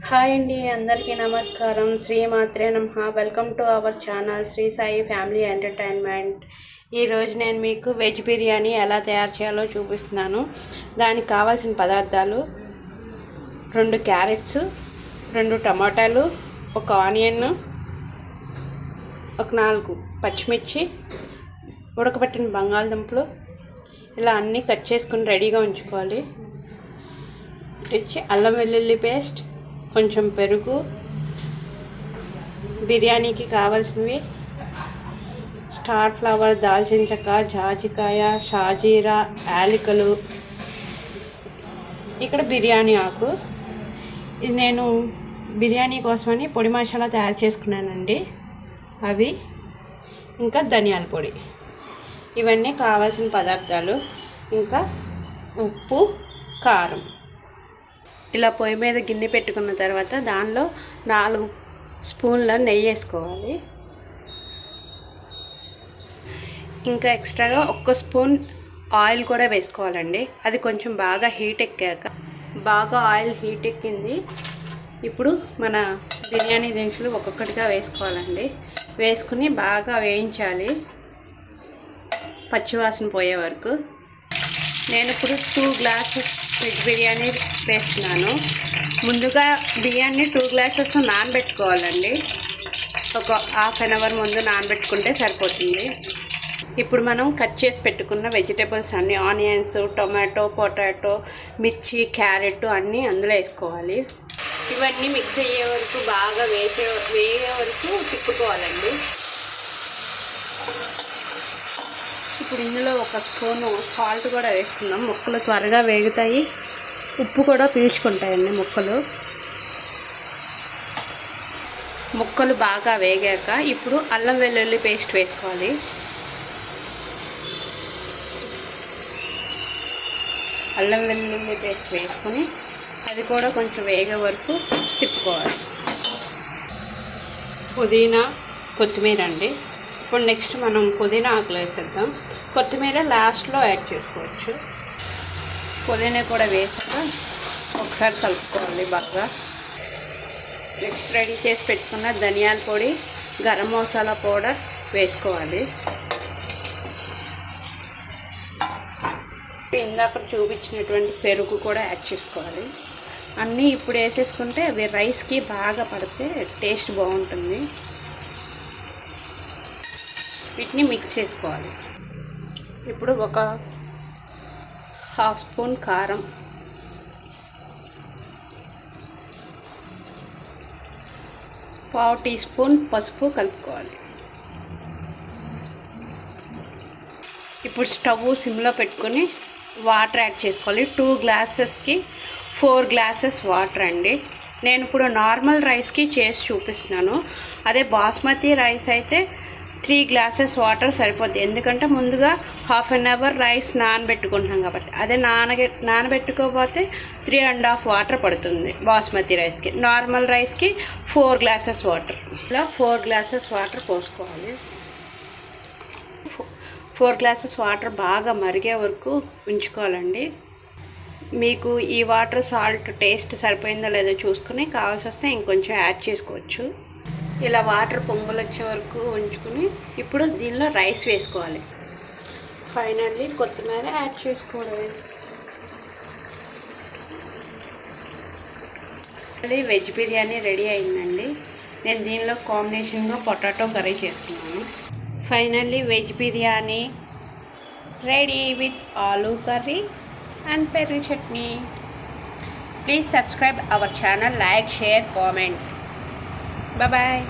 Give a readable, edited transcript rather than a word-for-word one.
Hi అండి, అందరికీ నమస్కారం. శ్రీమాత్రే నమః. Welcome to our channel Sri Sai family entertainment. ఈరోజు నేను మీకు వెజ్ బిర్యానీ ఎలా తయారు చేయాలో చూపిస్తున్నాను. దానికి కావాల్సిన పదార్థాలు: 2 క్యారెట్స్, 2 టమాటాలు, 1 ఆనియన్, ఒక 4 పచ్చిమిర్చి, ఉడకబెట్టిన బంగాళదుంపలు. ఇలా అన్నీ కట్ చేసుకుని రెడీగా ఉంచుకోవాలి. అల్లం వెల్లుల్లి పేస్ట్, కొంచెం పెరుగు, బిర్యానీకి కావాల్సినవి స్టార్ ఫ్లవర్, దాల్చిన చెక్క, జాజికాయ, షాజీరా, యాలకులు, ఇక్కడ బిర్యానీ ఆకు. ఇది నేను బిర్యానీ కోసమని పొడి మసాలా తయారు చేసుకున్నానండి. అవి ఇంకా ధనియాల పొడి. ఇవన్నీ కావాల్సిన పదార్థాలు. ఇంకా ఉప్పు, కారం. ఇలా పొయ్యి మీద గిన్నె పెట్టుకున్న తర్వాత దానిలో 4 స్పూన్ల నెయ్యి వేసుకోవాలి. ఇంకా ఎక్స్ట్రాగా 1 స్పూన్ ఆయిల్ కూడా వేసుకోవాలండి. అది కొంచెం బాగా హీట్ ఎక్కాక, బాగా ఆయిల్ హీట్ ఎక్కింది. ఇప్పుడు మన బిర్యానీ దినుసులు ఒక్కొక్కటిగా వేసుకోవాలండి. వేసుకుని బాగా వేయించాలి పచ్చివాసన పోయే వరకు. నేను ఇప్పుడు 2 గ్లాసెస్ వెజ్ బిర్యానీ వేస్తున్నాను. ముందుగా బియ్యాన్ని 2 గ్లాసెస్ నానబెట్టుకోవాలండి. ఒక ½ అన్ అవర్ ముందు నానబెట్టుకుంటే సరిపోతుంది. ఇప్పుడు మనం కట్ చేసి పెట్టుకున్న వెజిటేబుల్స్ అన్నీ, ఆనియన్స్, టొమాటో, పొటాటో, మిర్చి, క్యారెట్ అన్నీ అందులో వేసుకోవాలి. ఇవన్నీ మిక్స్ అయ్యే వరకు, బాగా వేగే వరకు తిప్పుకోవాలండి. ఇప్పుడు ఇందులో 1 స్పూను సాల్ట్ కూడా వేసుకుందాం. ముక్కలు త్వరగా వేగుతాయి, ఉప్పు కూడా పీల్చుకుంటాయండి ముక్కలు బాగా వేగాక ఇప్పుడు అల్లం వెల్లుల్లి పేస్ట్ వేసుకోవాలి. అల్లం వెల్లుల్లి పేస్ట్ వేసుకొని అది కూడా కొంచెం వేగే వరకు తిప్పుకోవాలి. పుదీనా, కొత్తిమీర అండి. ఇప్పుడు నెక్స్ట్ మనం పుదీనా ఆకులు వేసేద్దాం. కొత్తిమీర లాస్ట్లో యాడ్ చేసుకోవచ్చు. పుదీనా కూడా వేసాక ఒకసారి కలుపుకోవాలి బాగా. నెక్స్ట్ రెడీ చేసి పెట్టుకున్న ధనియాల పొడి, గరం మసాలా పౌడర్ వేసుకోవాలి. ఇందాక చూపించినటువంటి పెరుగు కూడా యాడ్ చేసుకోవాలి. అన్నీ ఇప్పుడు వేసేసుకుంటే అవి రైస్కి బాగా పడితే టేస్ట్ బాగుంటుంది. వీటిని మిక్స్ చేసుకోవాలి. ఇప్పుడు ఒక ½ స్పూన్ కారం, ½ టీ స్పూన్ పసుపు కలుపుకోవాలి. ఇప్పుడు స్టవ్ సిమ్లో పెట్టుకొని వాటర్ యాడ్ చేసుకోవాలి. 2 గ్లాసెస్కి 4 గ్లాసెస్ వాటర్ అండి. నేను ఇప్పుడు నార్మల్ రైస్కి చేసి చూపిస్తున్నాను. అదే బాస్మతి రైస్ అయితే 3 గ్లాసెస్ వాటర్ సరిపోద్ది. ఎందుకంటే ముందుగా ½ అన్ అవర్ రైస్ నానబెట్టుకుంటున్నాం కాబట్టి. అదే నానబెట్టుకోకపోతే 3½ వాటర్ పడుతుంది బాస్మతి రైస్కి. నార్మల్ రైస్కి 4 గ్లాసెస్ వాటర్. ఇలా 4 గ్లాసెస్ వాటర్ పోసుకోవాలి. 4 గ్లాసెస్ వాటర్ బాగా మరిగే వరకు ఉంచుకోవాలండి. మీకు ఈ వాటర్ సాల్ట్ టేస్ట్ సరిపోయిందో లేదో చూసుకుని కావాల్సి వస్తే ఇంకొంచెం యాడ్ చేసుకోవచ్చు. ఇలా వాటర్ పొంగులు వచ్చే వరకు ఉంచుకుని ఇప్పుడు దీనిలో రైస్ వేసుకోవాలి. ఫైనల్లీ కొత్తిమీర యాడ్ చేసుకోవాలి. మళ్ళీ వెజ్ బిర్యానీ రెడీ అయిందండి. నేను దీనిలో కాంబినేషన్గా పొటాటో కర్రీ చేసుకున్నాను. Finally veg biryani ready with aloo curry and పెరుగు chutney. Please subscribe our channel, like, share, comment. Bye bye.